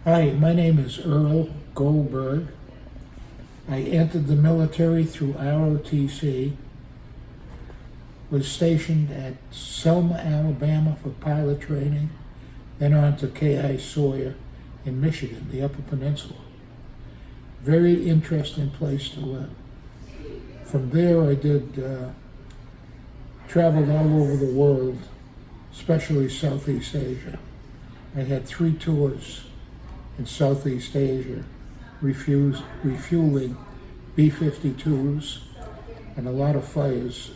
Hi, my name is Earl Goldberg. I entered the military through ROTC, was stationed at Selma, Alabama for pilot training, then on to K.I. Sawyer in Michigan, the Upper Peninsula. Very interesting place to live. From there I traveled all over the world, especially Southeast Asia. I had 3 tours in Southeast Asia, refueling B-52s and a lot of fighters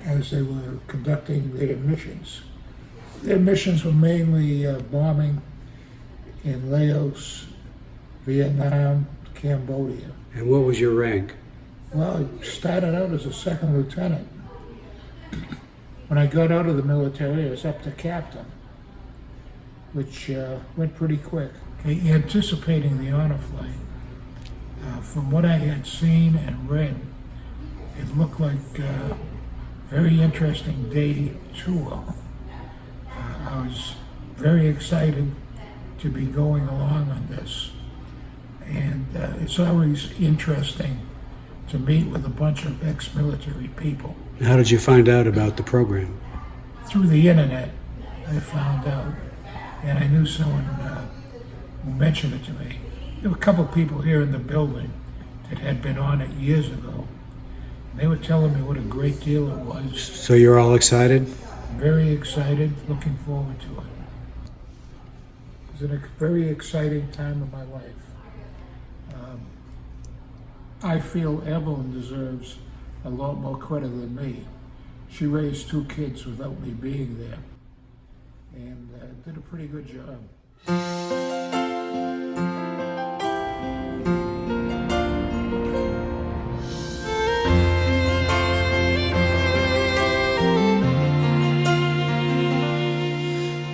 as they were conducting their missions. Their missions were mainly bombing in Laos, Vietnam, Cambodia. And what was your rank? Well, I started out as a second lieutenant. When I got out of the military, I was up to captain, which went pretty quick. Anticipating the honor flight, from what I had seen and read, it looked like a very interesting day tour. I was very excited to be going along on this, and it's always interesting to meet with a bunch of ex-military people. How did you find out about the program? Through the internet, I found out, and I knew someone who mentioned it to me. There were a couple of people here in the building that had been on it years ago. And they were telling me what a great deal it was. So you're all excited? Very excited, looking forward to it. It was a very exciting time of my life. I feel Evelyn deserves a lot more credit than me. She raised 2 kids without me being there, and did a pretty good job.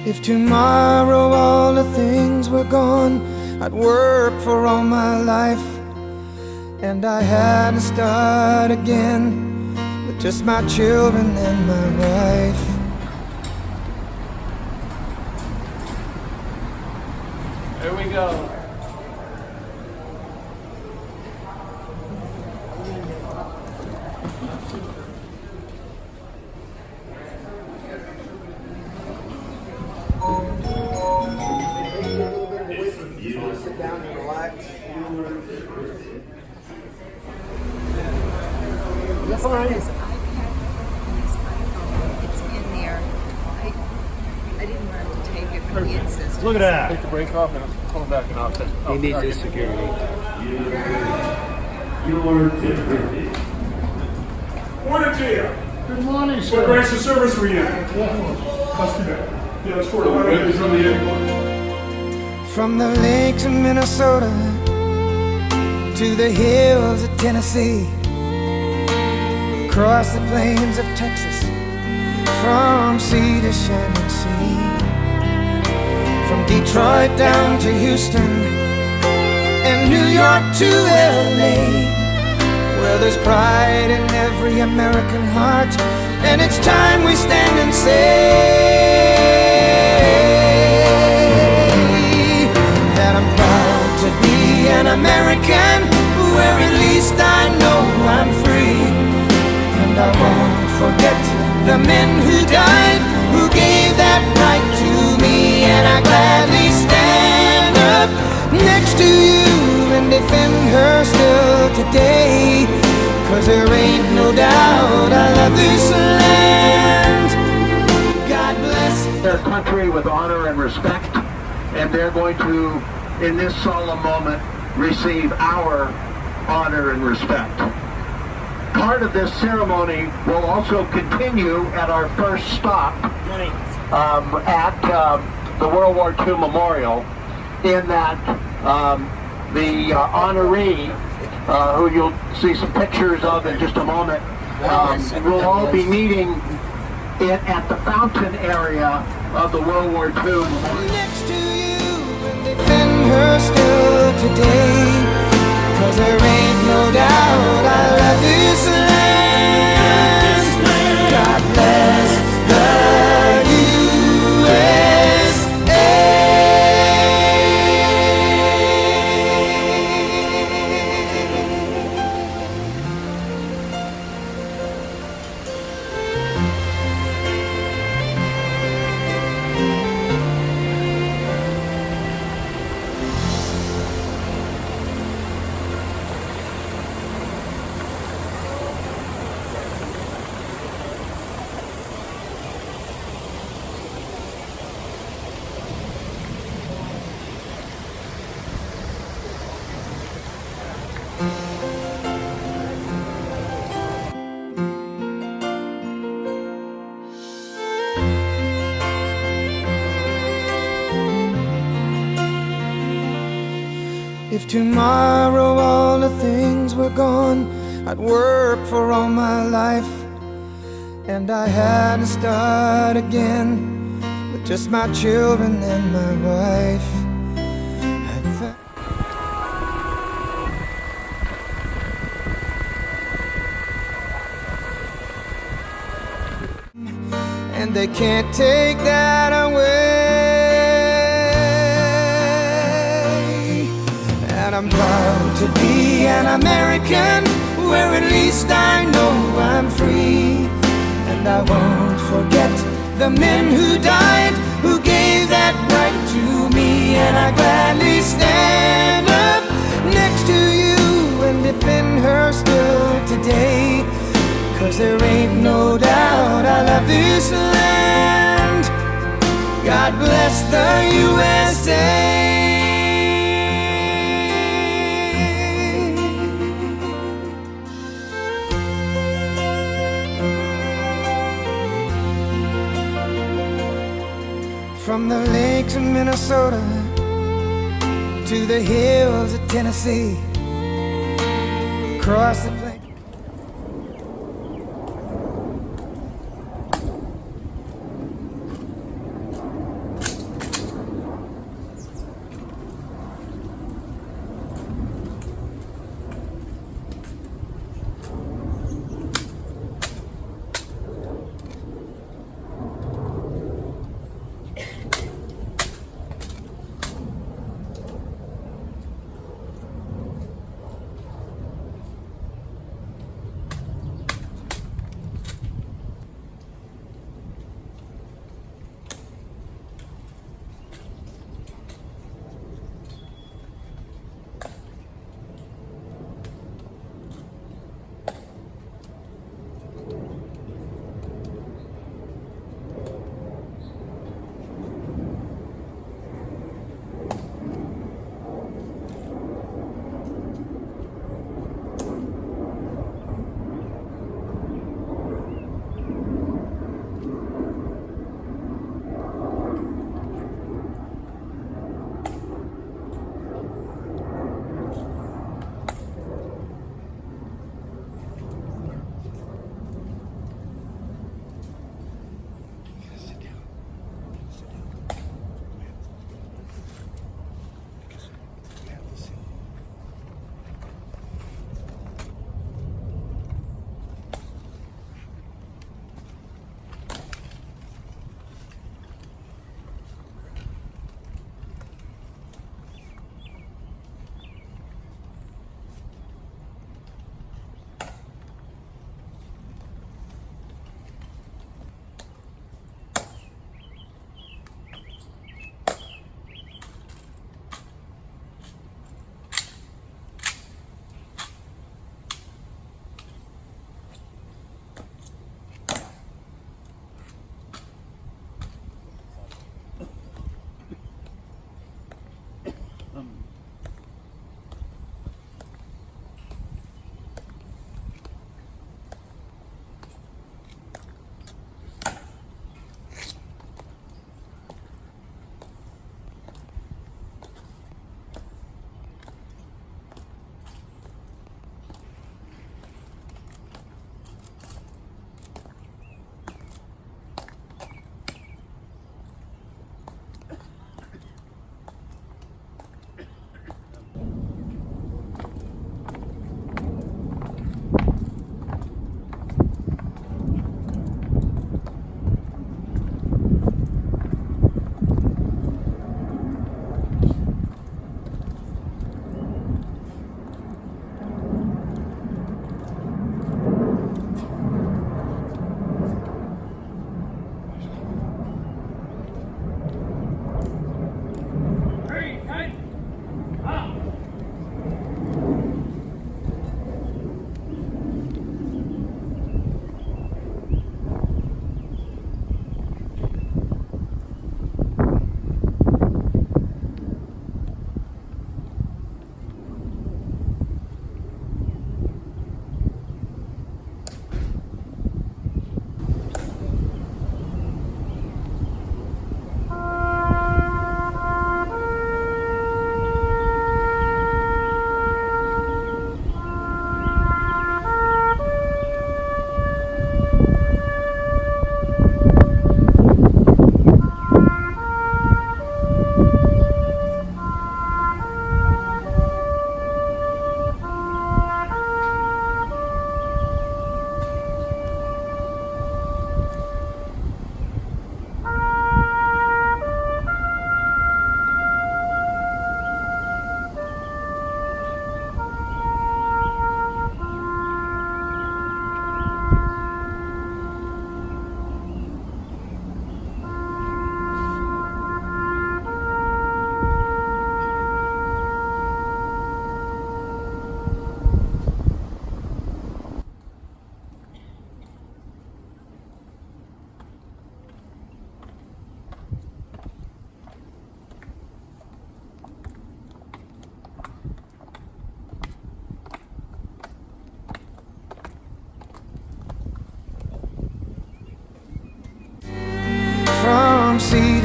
If tomorrow all the things were gone, I'd work for all my life, and I had to start again with just my children and my wife. There we go. Sit down and relax. Yes, on his iPhone. It's in there. I didn't want to take it, but he insisted. Look at that. Take the brake off and pull it back and off. You need this security. Morning to you. Good morning, What sir. branch of service were you in? Must be bad. Yeah, that's for From the lakes of Minnesota to the hills of Tennessee, across the plains of Texas, from sea to shining sea, from Detroit down to Houston and New York to LA, where there's pride in every American heart, and it's time we stand and say that I'm proud to be an American, where at least I know I'm free. And I won't forget the men who died, who gave that right to me. And I gladly stand up next to you and defend her still today, 'cause there ain't no doubt I love this land. God bless their country with honor and respect, and they're going to, in this solemn moment, receive our honor and respect. Part of this ceremony will also continue at our first stop at the World War II Memorial, in that the honoree, who you'll see some pictures of in just a moment, will all be meeting at the fountain area of the World War II. next to you and defend her still today, 'cause there ain't no doubt I love this land. God bless the USA. If tomorrow all the things were gone, I'd work for all my life, and I had to start again with just my children and my wife. And they can't take that away. And I'm proud to be an American, where at least I know I'm free. And I won't forget the men who died, who gave that right to me. And I gladly stand up next to you and defend her still today. 'Cause there ain't no doubt I love this land. God bless the USA. From the lakes of Minnesota to the hills of Tennessee, across the plains.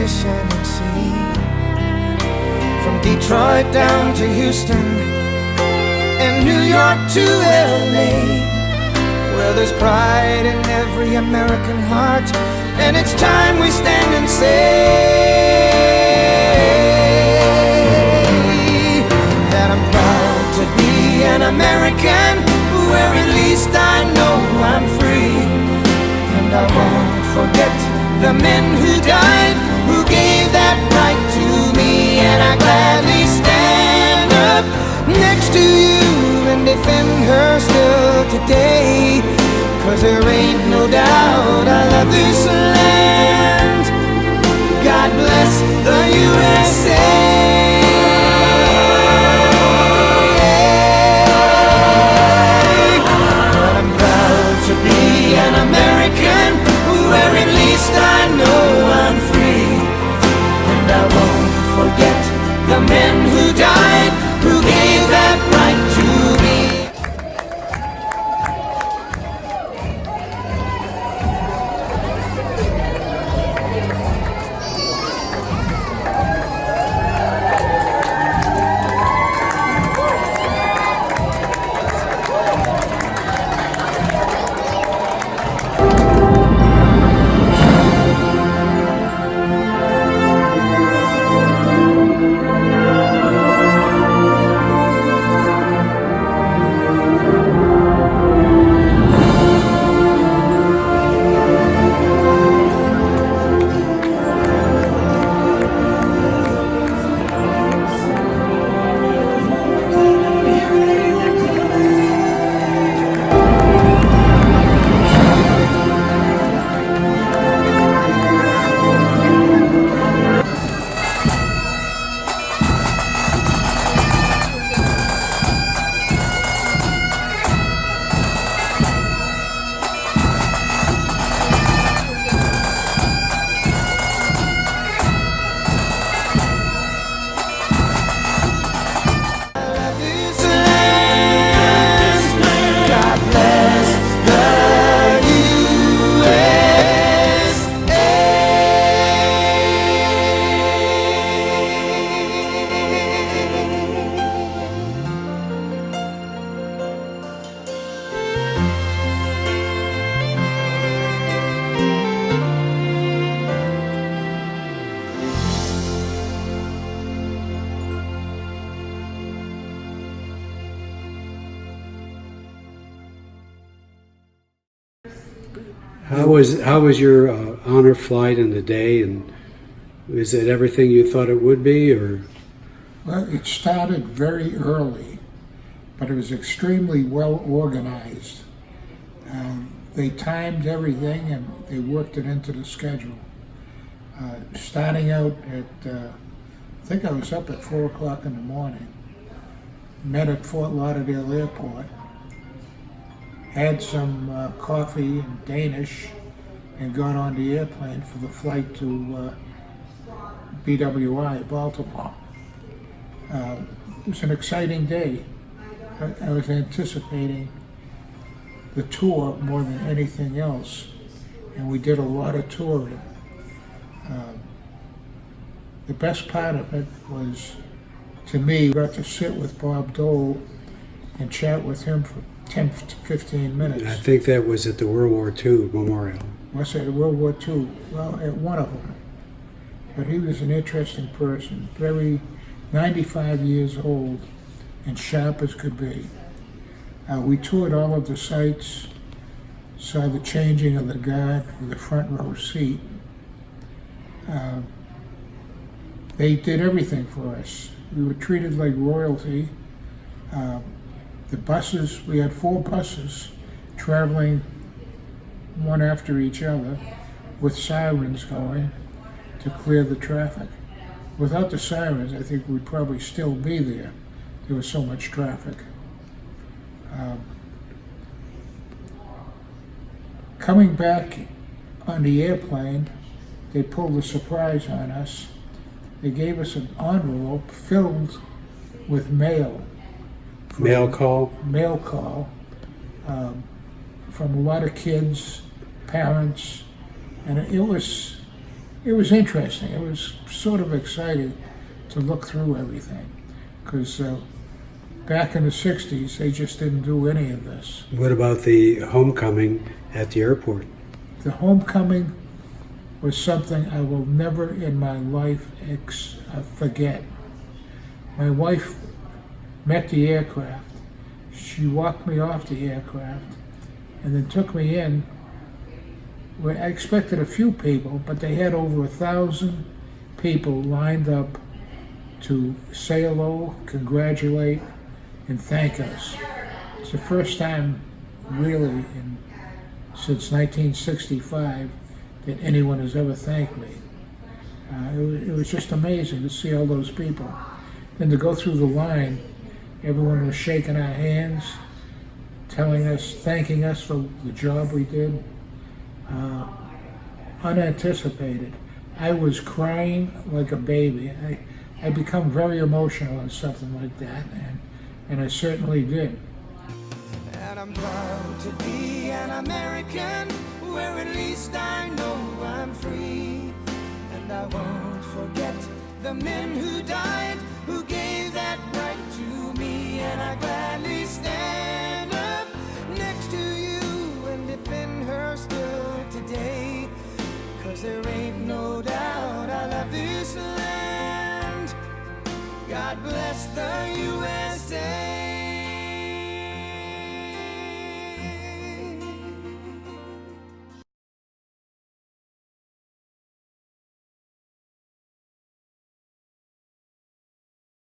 shining sea. From Detroit down to Houston and New York to LA, where there's pride in every American heart, and it's time we stand and say that I'm proud to be an American, where at least I know I'm free. And I won't forget the men who died, who gave that right to me. And I gladly stand up next to you and defend her still today, 'cause there ain't no doubt I love this land. God bless the USA. But I'm proud to be an American, where at least I know I'm free. And I won't forget the men who died, who gave that right to me. How was your honor flight and the day, and is it everything you thought it would be, or? Well, it started very early, but it was extremely well organized. They timed everything and they worked it into the schedule. Starting out at, I think I was up at 4 o'clock in the morning, met at Fort Lauderdale Airport, had some coffee and Danish, and got on the airplane for the flight to BWI, Baltimore. It was an exciting day. I was anticipating the tour more than anything else, and we did a lot of touring. The best part of it was, to me, got to sit with Bob Dole and chat with him for 10 to 15 minutes. I think that was at the World War II Memorial. Was it World War II? Well, at one of them. But he was an interesting person, 95 years old and sharp as could be. We toured all of the sites, saw the changing of the guard with the front row seat. They did everything for us. We were treated like royalty. The buses, we had 4 buses traveling one after each other with sirens going to clear the traffic. Without the sirens, I think we'd probably still be there. There was so much traffic. Coming back on the airplane, they pulled a surprise on us. They gave us an envelope filled with mail. Mail call? Mail call from a lot of kids, parents, and it was it was interesting. It was sort of exciting to look through everything because back in the 60s, they just didn't do any of this. What about the homecoming at the airport? The homecoming was something I will never in my life forget. My wife met the aircraft. She walked me off the aircraft and then took me in. Where I expected a few people, but they had over 1,000 people lined up to say hello, congratulate, and thank us. It's the first time, really, since 1965, that anyone has ever thanked me. It was just amazing to see all those people. Then to go through the line, everyone was shaking our hands, thanking us for the job we did. Unanticipated. I was crying like a baby. I become very emotional on something like that, and I certainly did. And I'm proud to be an American, where at least I know I'm free. And I won't forget the men who died, who gave that right to me. And I gladly stand up next to you and defend her still today. 'Cause there ain't no doubt I love this land. God bless the USA.